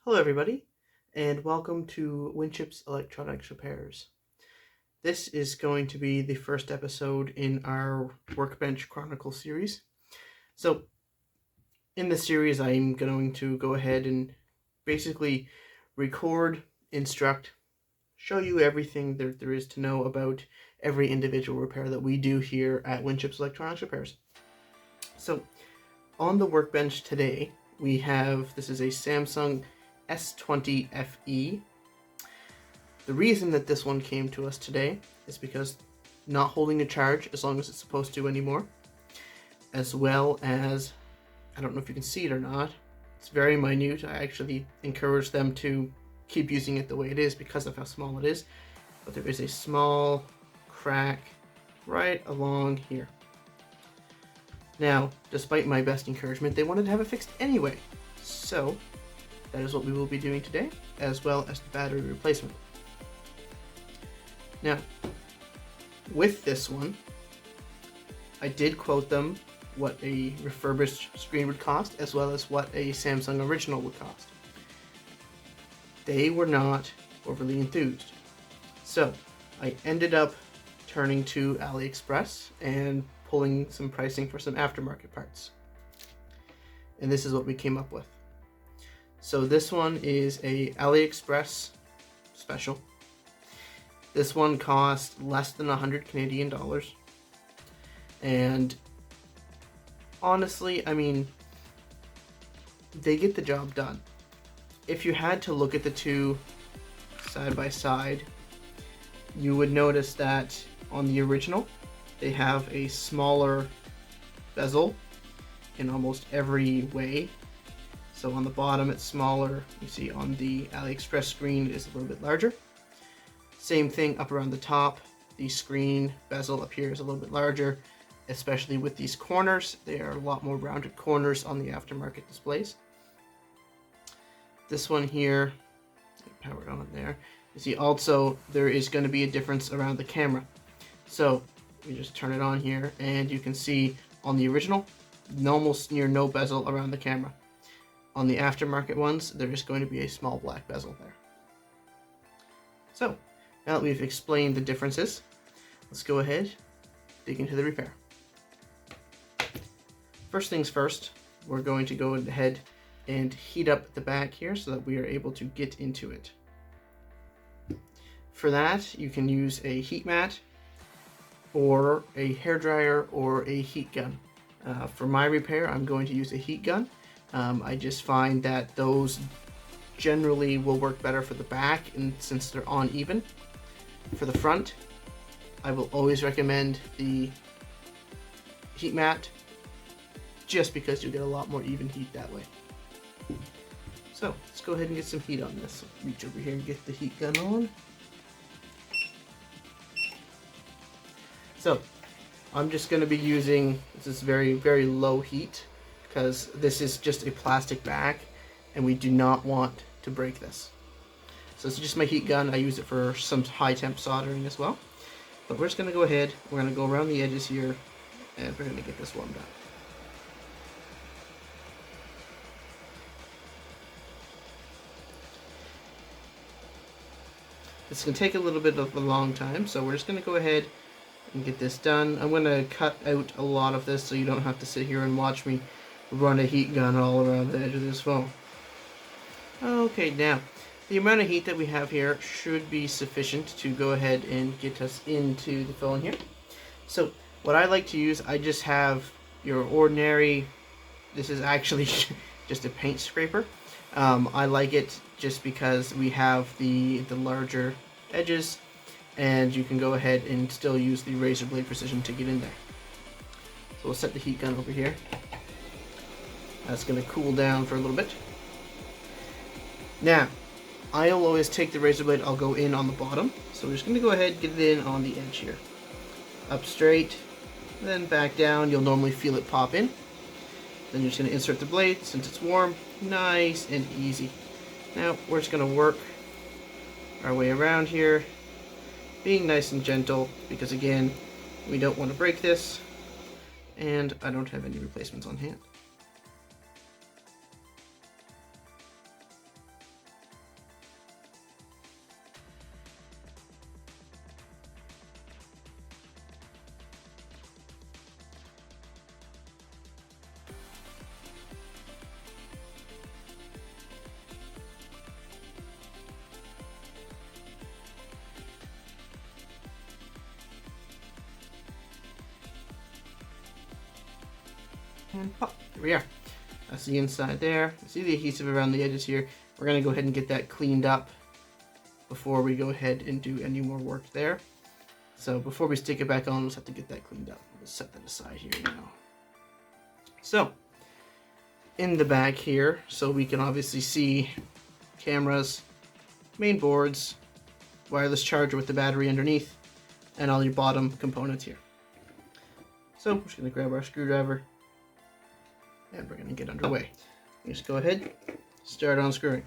Hello everybody, and welcome to Winchip's Electronics Repairs. This is going to be the first episode in our Workbench Chronicle series. So, in this series I'm going to go ahead and basically record, instruct, show you everything that there is to know about every individual repair that we do here at Winchip's Electronics Repairs. So, on the workbench today, we have, this is a Samsung S20 FE. The reason that this one came to us today is because not holding a charge as long as it's supposed to anymore, as well as, I don't know if you can see it or not, it's very minute. I actually encourage them to keep using it the way it is because of how small it is, but there is a small crack right along here. Now, despite my best encouragement, they wanted to have it fixed anyway, so that is what we will be doing today, as well as the battery replacement. Now, with this one, I did quote them what a refurbished screen would cost, as well as what a Samsung original would cost. They were not overly enthused. So, I ended up turning to AliExpress and pulling some pricing for some aftermarket parts. And this is what we came up with. So this one is a AliExpress special. This one cost less than 100 Canadian dollars. And honestly, I mean, they get the job done. If you had to look at the two side by side, you would notice that on the original, they have a smaller bezel in almost every way. So on the bottom it's smaller, you see on the AliExpress screen it is a little bit larger. Same thing up around the top, the screen bezel up here is a little bit larger, especially with these corners. They are a lot more rounded corners on the aftermarket displays. This one here, power it on there, you see also there is going to be a difference around the camera. So you just turn it on here and you can see on the original, almost near no bezel around the camera. On the aftermarket ones, there is going to be a small black bezel there. So, now that we've explained the differences, let's go ahead, dig into the repair. First things first, we're going to go ahead and heat up the back here so that we are able to get into it. For that, you can use a heat mat, or a hairdryer, or a heat gun. For my repair, I'm going to use a heat gun. I just find that those generally will work better for the back, and since they're uneven. For the front, I will always recommend the heat mat, just because you get a lot more even heat that way. So let's go ahead and get some heat on this. Reach over here and get the heat gun on. So I'm just going to be using, this is very, very low heat, because this is just a plastic back and we do not want to break this. So it's just my heat gun. I use it for some high temp soldering as well. But we're just going to go ahead, we're going to go around the edges here and we're going to get this warmed up. It's going to take a little bit of a long time, so we're just going to go ahead and get this done. I'm going to cut out a lot of this so you don't have to sit here and watch me run a heat gun all around the edge of this phone. Okay, now the amount of heat that we have here should be sufficient to go ahead and get us into the phone here. So what I like to use, I just have your ordinary, this is actually just a paint scraper. I like it just because we have the larger edges, and you can go ahead and still use the razor blade precision to get in there. So we'll set the heat gun over here. That's going to cool down for a little bit. Now, I'll always take the razor blade, I'll go in on the bottom. So we're just going to go ahead and get it in on the edge here. Up straight, then back down. You'll normally feel it pop in. Then you're just going to insert the blade since it's warm. Nice and easy. Now, we're just going to work our way around here, being nice and gentle, because again, we don't want to break this, and I don't have any replacements on hand. and pop. There we are. That's the inside there. See the adhesive around the edges here. We're going to go ahead and get that cleaned up before we go ahead and do any more work there. So before we stick it back on, we'll just have to get that cleaned up. We'll set that aside here now. So in the back here, so we can obviously see cameras, main boards, wireless charger with the battery underneath, and all your bottom components here. So we're just going to grab our screwdriver and we're going to get underway. Just go ahead, start unscrewing.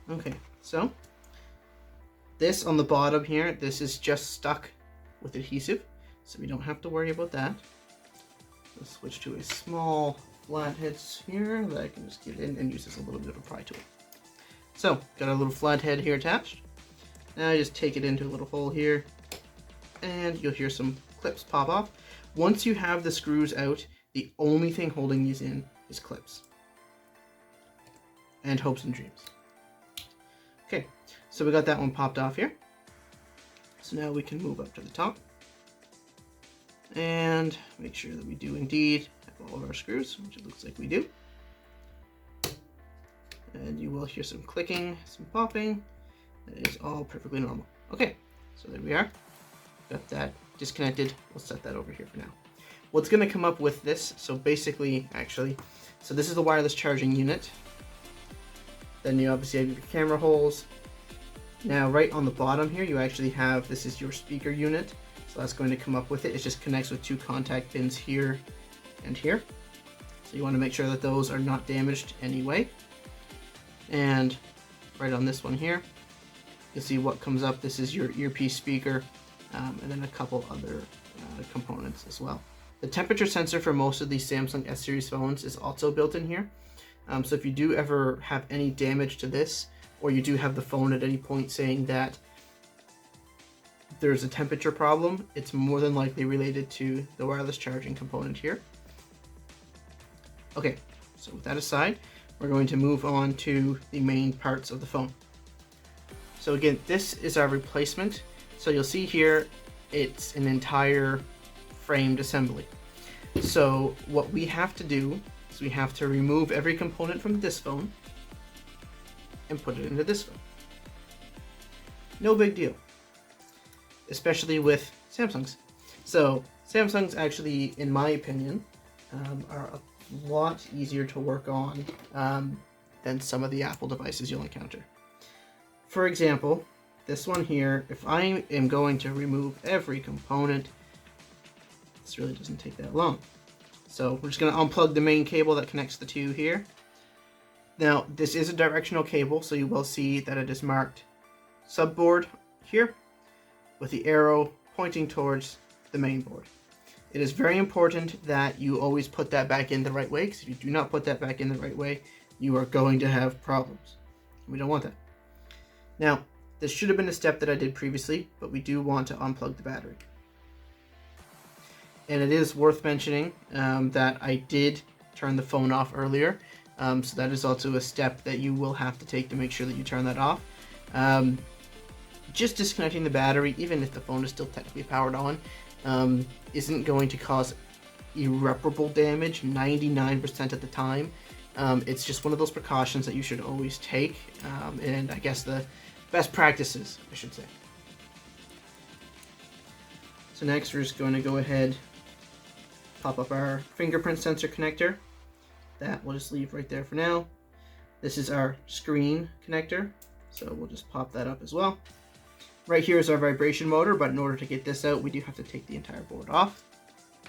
Okay, so this on the bottom here, this is just stuck with adhesive, so we don't have to worry about that. Let's switch to a small flathead here that I can just get in and use as a little bit of a pry tool. So, got a little flathead here attached. Now I just take it into a little hole here, and you'll hear some clips pop off. Once you have the screws out, the only thing holding these in is clips. And hopes and dreams. Okay, so we got that one popped off here. So now we can move up to the top and make sure that we do indeed have all of our screws, which it looks like we do. And you will hear some clicking, some popping. That is all perfectly normal. Okay, so there we are. Got that disconnected. We'll set that over here for now. What's going to come up with this, so basically, so this is the wireless charging unit. Then you obviously have your camera holes. Now right on the bottom here, you actually have, this is your speaker unit. So that's going to come up with it. It just connects with two contact pins here and here. So you want to make sure that those are not damaged anyway. And right on this one here, you'll see what comes up. This is your earpiece speaker, and then a couple other components as well. The temperature sensor for most of these Samsung S series phones is also built in here. So if you do ever have any damage to this, or you do have the phone at any point saying that there's a temperature problem, it's more than likely related to the wireless charging component here. Okay, so with that aside, we're going to move on to the main parts of the phone. So again, this is our replacement. So you'll see here, it's an entire framed assembly. So what we have to do is we have to remove every component from this phone and put it into this phone. No big deal, especially with Samsungs. So Samsungs actually, in my opinion, are a lot easier to work on than some of the Apple devices you'll encounter. For example, this one here, if I am going to remove every component, this really doesn't take that long. So we're just going to unplug the main cable that connects the two here. Now, this is a directional cable, so you will see that it is marked subboard here with the arrow pointing towards the main board. It is very important that you always put that back in the right way, because if you do not put that back in the right way, you are going to have problems. We don't want that. Now, this should have been a step that I did previously, but we do want to unplug the battery. And it is worth mentioning that I did turn the phone off earlier. So that is also a step that you will have to take to make sure that you turn that off. Just disconnecting the battery, even if the phone is still technically powered on, isn't going to cause irreparable damage 99% of the time. It's just one of those precautions that you should always take, and I guess the best practices, I should say. So next we're just going to go ahead, pop up our fingerprint sensor connector. That we'll just leave right there for now. This is our screen connector, so we'll just pop that up as well. right here is our vibration motor, but in order to get this out, we do have to take the entire board off.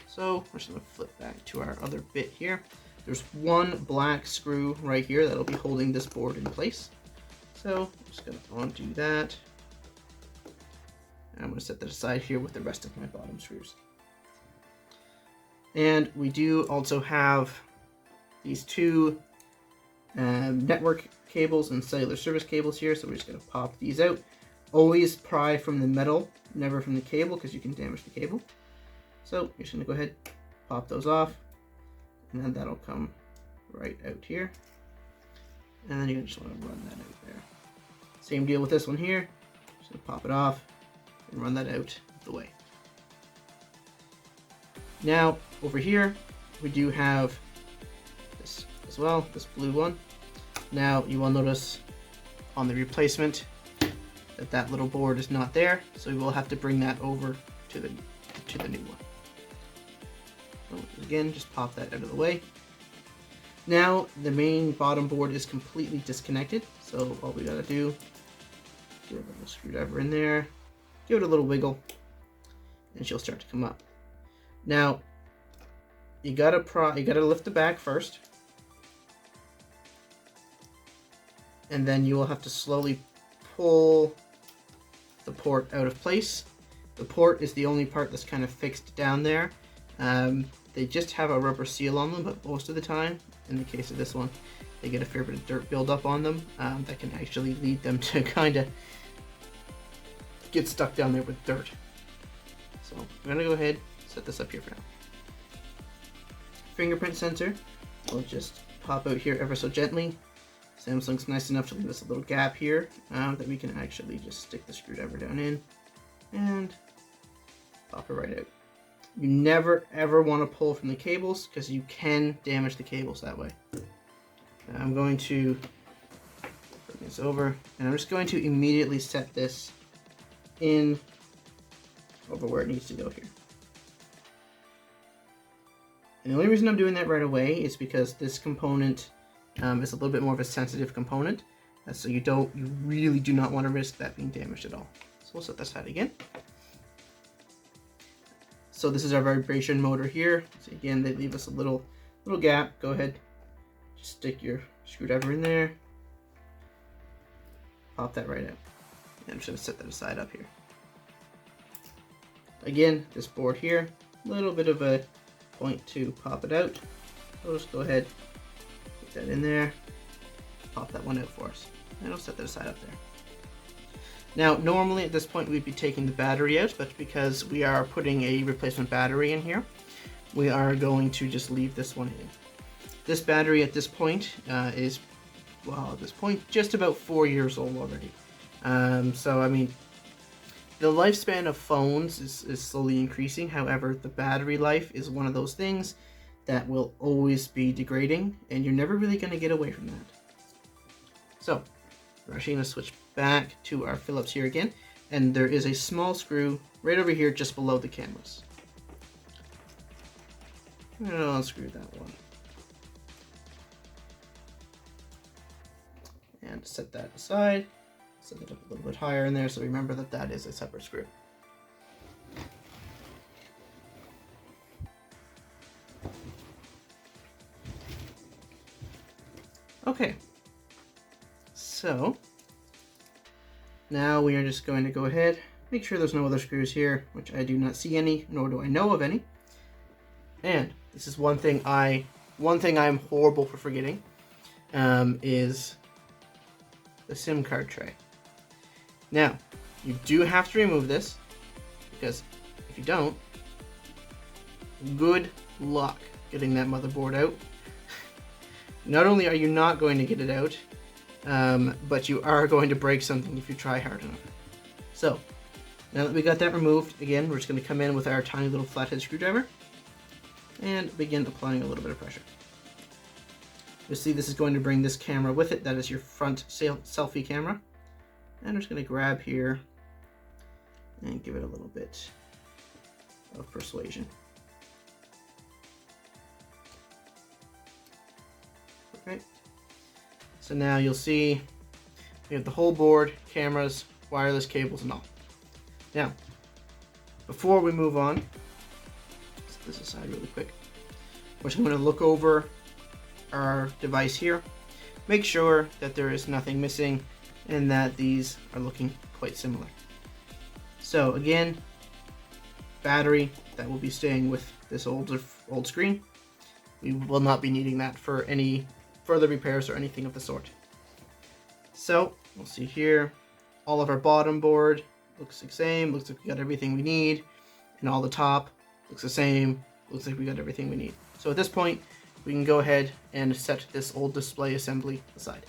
So we're just going to flip back to our other bit here. There's one black screw right here that'll be holding this board in place. So I'm just going to undo that. And I'm going to set that aside here with the rest of my bottom screws. And we do also have these two network cables and cellular service cables here, so we're just going to pop these out. Always pry from the metal, never from the cable, because you can damage the cable. So you're just going to go ahead, pop those off, and then that'll come right out here. And then you just want to run that out there. Same deal with this one here. Just going to pop it off and run that out the way. Now over here we do have this as well, this blue one. Now you will notice on the replacement that that little board is not there, so we will have to bring that over to the new one. So again, just pop that out of the way. Now the main bottom board is completely disconnected, so all we gotta do, get a little screwdriver in there, give it a little wiggle, and she'll start to come up. Now you gotta lift the back first, and then you will have to slowly pull the port out of place. The port is the only part that's kind of fixed down there. They just have a rubber seal on them, but most of the time, in the case of this one, they get a fair bit of dirt buildup on them that can actually lead them to kind of get stuck down there with dirt. So I'm gonna go ahead, set this up here for now. Fingerprint sensor will just pop out here ever so gently. Samsung's nice enough to leave us a little gap here that we can actually just stick the screwdriver down in and pop it right out. You never ever want to pull from the cables because you can damage the cables that way. Now I'm going to bring this over and I'm just going to immediately set this in over where it needs to go here. And the only reason I'm doing that right away is because this component is a little bit more of a sensitive component, so you really do not want to risk that being damaged at all. So we'll set this aside again. So this is our vibration motor here. So again, they leave us a little gap. Go ahead, just stick your screwdriver in there, pop that right out. And I'm just going to set that aside up here. Again, this board here, a little bit of a point to pop it out. So we'll just go ahead, put that in there, pop that one out for us, and I'll set that aside up there. Now, normally at this point we'd be taking the battery out, but because we are putting a replacement battery in here, we are going to just leave this one in. This battery at this point is, well, at this point, just about 4 years old already. So, I mean, the lifespan of phones is slowly increasing. However, the battery life is one of those things that will always be degrading, and you're never really going to get away from that. So, we're actually going to switch back to our Phillips here again, and there is a small screw right over here just below the cameras. I'm going to unscrew that one. And set that aside. Set it up a little bit higher in there so remember that that is a separate screw. Okay, so now we are just going to go ahead, make sure there's no other screws here, which I do not see any, nor do I know of any. And this is one thing I'm horrible for forgetting, is the SIM card tray. Now, you do have to remove this, because if you don't, good luck getting that motherboard out. Not only are you not going to get it out, but you are going to break something if you try hard enough. So, now that we got that removed, again, we're just going to come in with our tiny little flathead screwdriver and begin applying a little bit of pressure. You'll see this is going to bring this camera with it. That is your front selfie camera. And I'm just going to grab here and give it a little bit of persuasion. Okay. So now you'll see we have the whole board, cameras, wireless cables, and all. Now, before we move on, set this aside really quick. We're just going to look over our device here. Make sure that there is nothing missing and that these are looking quite similar. So again, battery, that will be staying with this old screen. We will not be needing that for any further repairs or anything of the sort. So we'll see here, all of our bottom board looks the same, looks like we got everything we need, and all the top looks the same, looks like we got everything we need. So at this point, we can go ahead and set this old display assembly aside.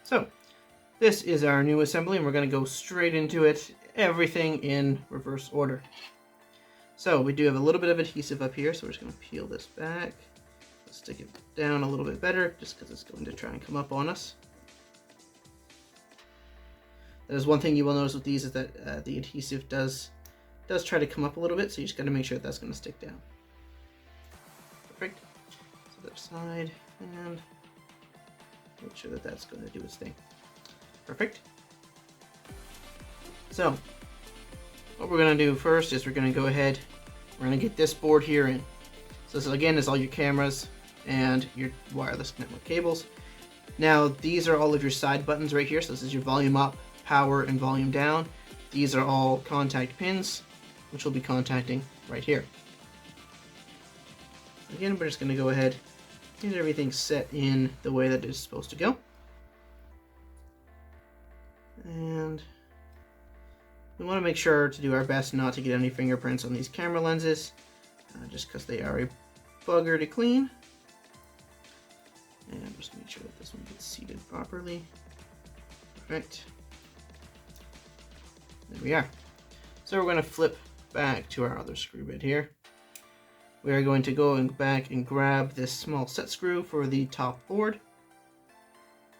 So this is our new assembly, and we're going to go straight into it, everything in reverse order. So we do have a little bit of adhesive up here, so we're just going to peel this back. Let's stick it down a little bit better, just because it's going to try and come up on us. That is one thing you will notice with these, is that the adhesive does try to come up a little bit, so you just got to make sure that's going to stick down. Perfect. So the other side, and make sure that that's going to do its thing. Perfect. So what we're going to do first is we're going to go ahead, we're going to get this board here in. So this again is all your cameras and your wireless network cables. Now these are all of your side buttons right here. So this is your volume up, power, and volume down. These are all contact pins, which we'll be contacting right here. Again, we're just going to go ahead and get everything set in the way that it's supposed to go. And we want to make sure to do our best not to get any fingerprints on these camera lenses, just because they are a bugger to clean. And just make sure that this one gets seated properly. Perfect. There we are. So we're going to flip back to our other screw bit here. We are going to go back and grab this small set screw for the top board.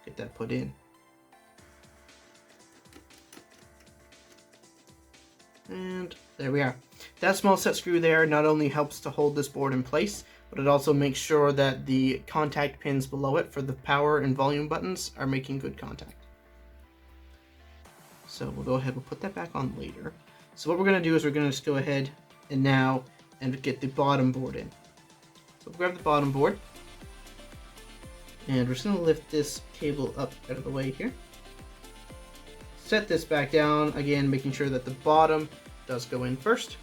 Get that put in. And there we are. That small set screw there not only helps to hold this board in place, but it also makes sure that the contact pins below it for the power and volume buttons are making good contact. So we'll go ahead, we'll put that back on later. So what we're going to do is we're going to just go ahead and get the bottom board in. So we'll grab the bottom board, and we're just going to lift this cable up out of the way here. Set this back down, again making sure that the bottom does go in first.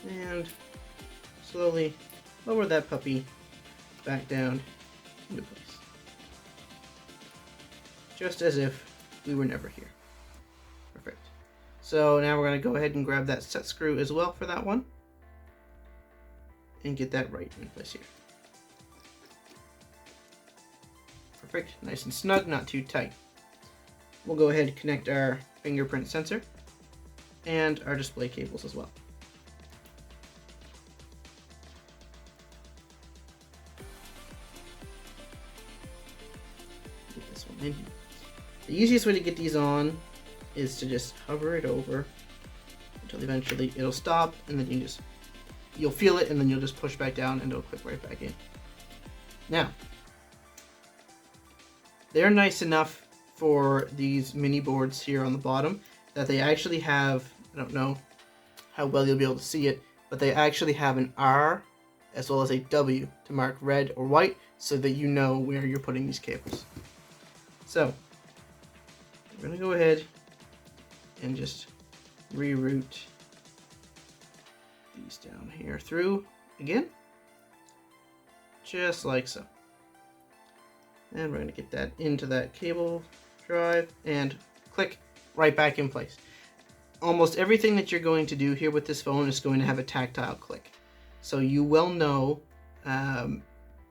And slowly lower that puppy back down into place. Just as if we were never here. Perfect. So now we're going to go ahead and grab that set screw as well for that one. And get that right in place here. Perfect. Nice and snug, not too tight. We'll go ahead and connect our fingerprint sensor and our display cables as well. Get this one in here. The easiest way to get these on is to just hover it over until eventually it'll stop, and then you'll feel it, and then you'll just push back down and it'll click right back in. Now, they're nice enough for these mini boards here on the bottom that they actually have, I don't know how well you'll be able to see it, but they actually have an R as well as a W to mark red or white so that you know where you're putting these cables. So we're going to go ahead and just reroute these down here through again, just like so. And we're going to get that into that cable drive and click right back in place. Almost everything that you're going to do here with this phone is going to have a tactile click. So you will know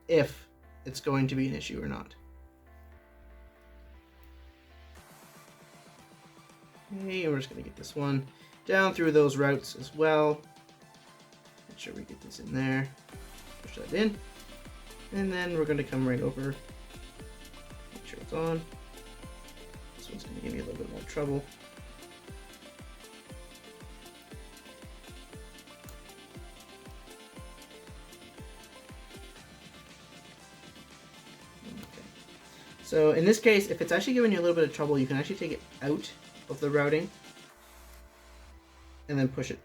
if it's going to be an issue or not. Okay, and we're just going to get this one down through those routes as well. Make sure we get this in there. Push that in. And then we're going to come right over. Make sure it's on. This one's going to give me a little bit more trouble. So in this case, if it's actually giving you a little bit of trouble, you can actually take it out of the routing and then push it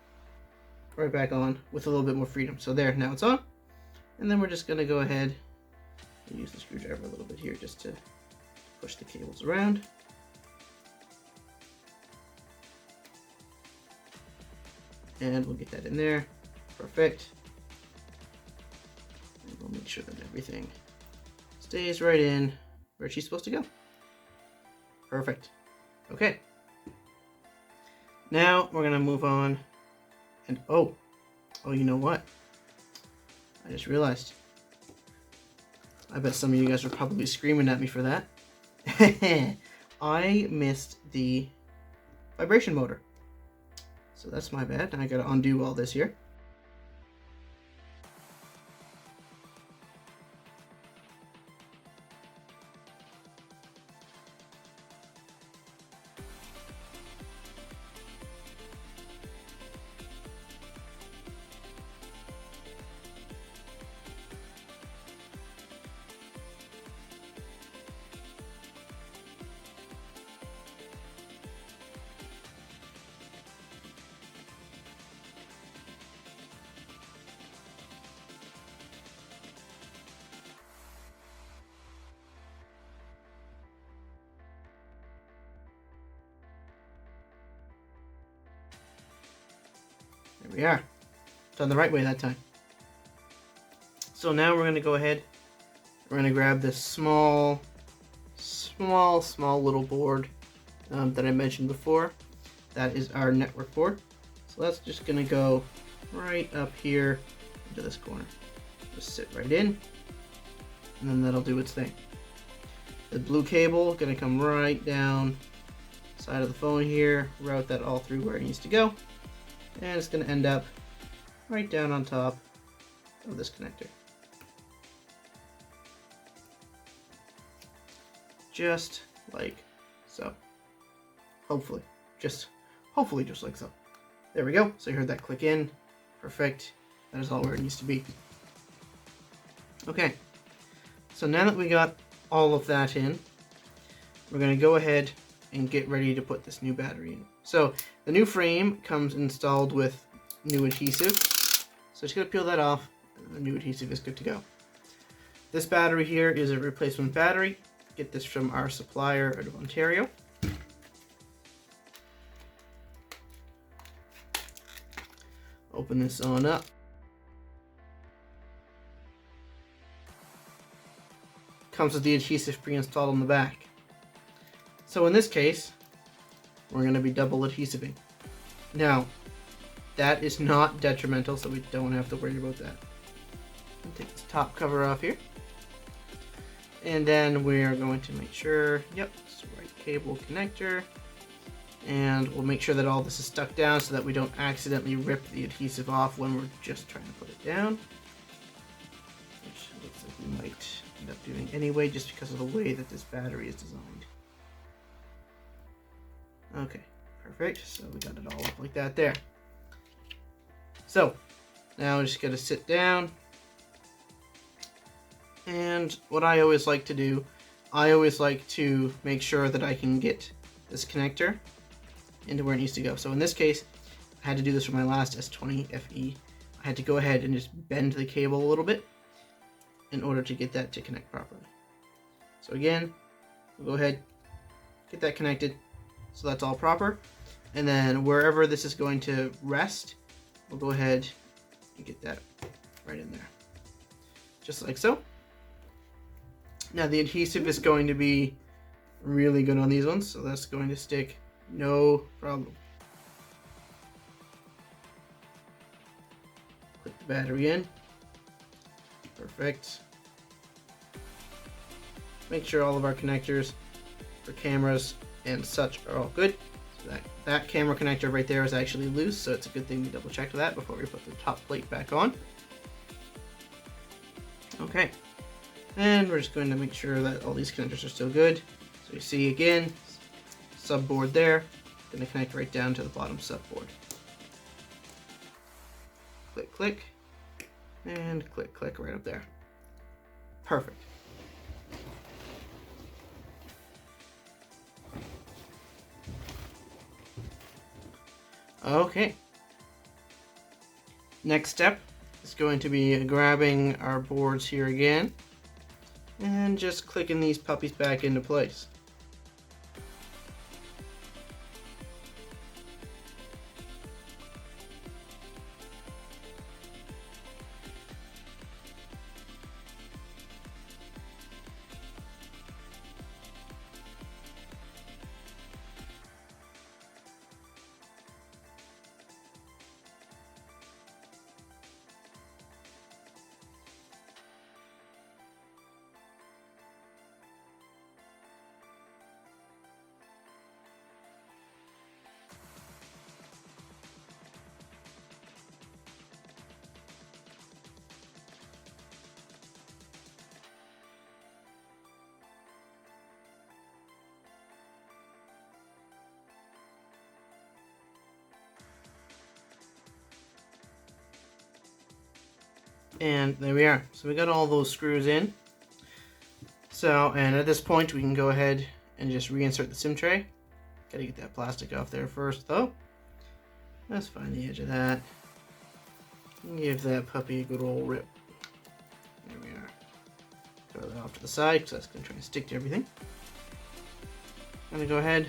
right back on with a little bit more freedom. So there, now it's on. And then we're just going to go ahead and use the screwdriver a little bit here just to push the cables around. And we'll get that in there. Perfect. And we'll make sure that everything stays right in where she's supposed to go. Perfect. Okay. Now we're going to move on. And oh, you know what? I just realized. I bet some of you guys are probably screaming at me for that. I missed the vibration motor. So that's my bad. I gotta undo all this here. There we are. Done the right way that time. So now we're going to go ahead. We're going to grab this small little board that I mentioned before. That is our network board. So that's just going to go right up here into this corner. Just sit right in, and then that'll do its thing. The blue cable going to come right down side of the phone here, route that all through where it needs to go, and it's going to end up right down on top of this connector. Just like so. Hopefully just like so. There we go. So you heard that click in. Perfect. That is all where it needs to be. Okay. So now that we got all of that in, we're going to go ahead and get ready to put this new battery in. So the new frame comes installed with new adhesive. So just going to peel that off, and the new adhesive is good to go. This battery here is a replacement battery. Get this from our supplier out of Ontario. Open this on up. Comes with the adhesive pre-installed on the back. So in this case, we're going to be double adhesiving. Now, that is not detrimental, so we don't have to worry about that. I'll take this top cover off here. And then we're going to make sure, yep, it's the right cable connector. And we'll make sure that all this is stuck down so that we don't accidentally rip the adhesive off when we're just trying to put it down. Which looks like we might end up doing anyway, just because of the way that this battery is designed. Okay, perfect. So we got it all up like that there. So now we just got to sit down. And what I always like to do, I always like to make sure that I can get this connector into where it needs to go. So in this case, I had to do this for my last S20 FE. I had to go ahead and just bend the cable a little bit in order to get that to connect properly. So again, we'll go ahead, get that connected so that's all proper. And then wherever this is going to rest, we'll go ahead and get that right in there. Just like so. Now the adhesive is going to be really good on these ones, so that's going to stick no problem. Put the battery in. Perfect. Make sure all of our connectors for cameras and such are all good. So that camera connector right there is actually loose, so it's a good thing we double check that before we put the top plate back on. Okay. And we're just going to make sure that all these connectors are still good. So you see again, subboard there, going to connect right down to the bottom subboard. Click, click, and click, click right up there. Perfect. Okay. Next step is going to be grabbing our boards here again and just clicking these puppies back into place. And there we are. So we got all those screws in. So, and at this point we can go ahead and just reinsert the SIM tray. Gotta get that plastic off there first though. Let's find the edge of that. And give that puppy a good old rip. There we are. Throw that off to the side because that's gonna try and stick to everything. I'm gonna go ahead,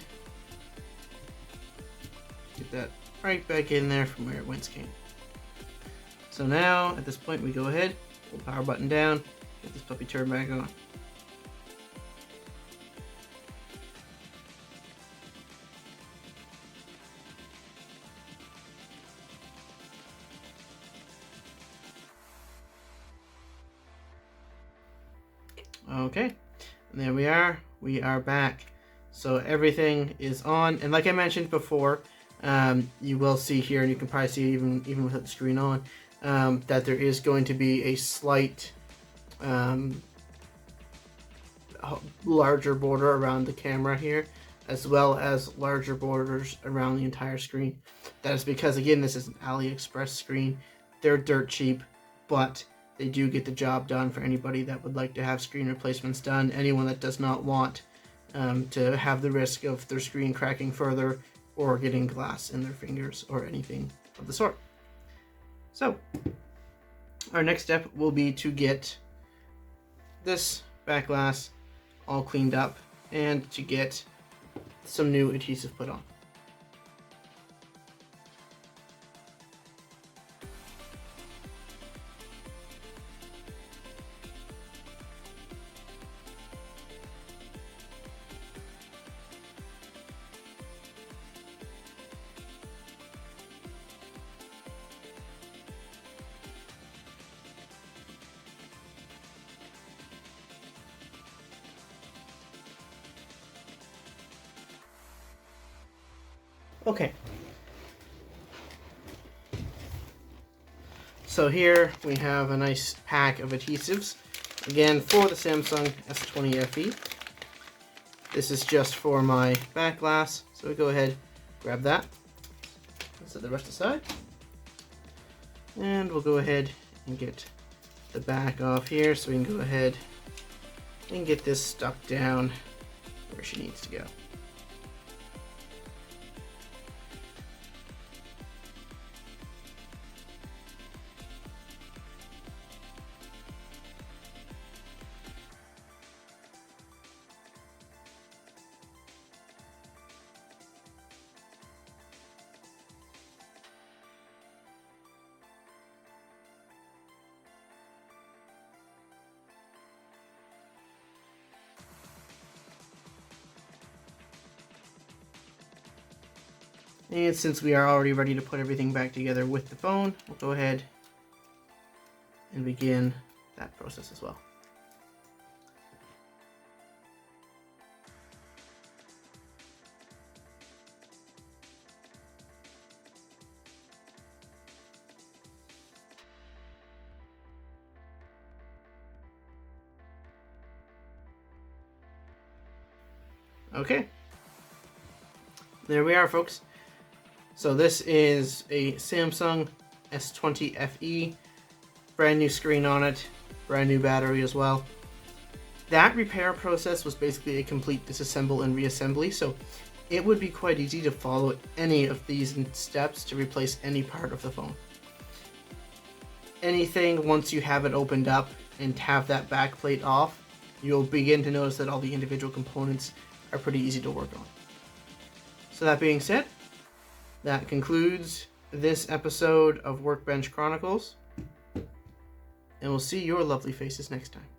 get that right back in there from where it once came. So now, at this point, we go ahead, hold the power button down, get this puppy turned back on. Okay, and there we are back. So everything is on, and like I mentioned before, you will see here, and you can probably see even without the screen on, that there is going to be a slight larger border around the camera here, as well as larger borders around the entire screen. That is because, again, this is an AliExpress screen. They're dirt cheap, but they do get the job done for anybody that would like to have screen replacements done. Anyone that does not want to have the risk of their screen cracking further or getting glass in their fingers or anything of the sort. So, our next step will be to get this back glass all cleaned up and to get some new adhesive put on. Okay. So here we have a nice pack of adhesives, again for the Samsung S20 FE. This is just for my back glass, so we go ahead, grab that, set the rest aside, and we'll go ahead and get the back off here so we can go ahead and get this stuck down where she needs to go. And since we are already ready to put everything back together with the phone, we'll go ahead and begin that process as well. Okay, there we are, folks. So this is a Samsung S20 FE, brand new screen on it, brand new battery as well. That repair process was basically a complete disassemble and reassembly, so it would be quite easy to follow any of these steps to replace any part of the phone. Anything, once you have it opened up and have that back plate off, you'll begin to notice that all the individual components are pretty easy to work on. So that being said, that concludes this episode of Workbench Chronicles, and we'll see your lovely faces next time.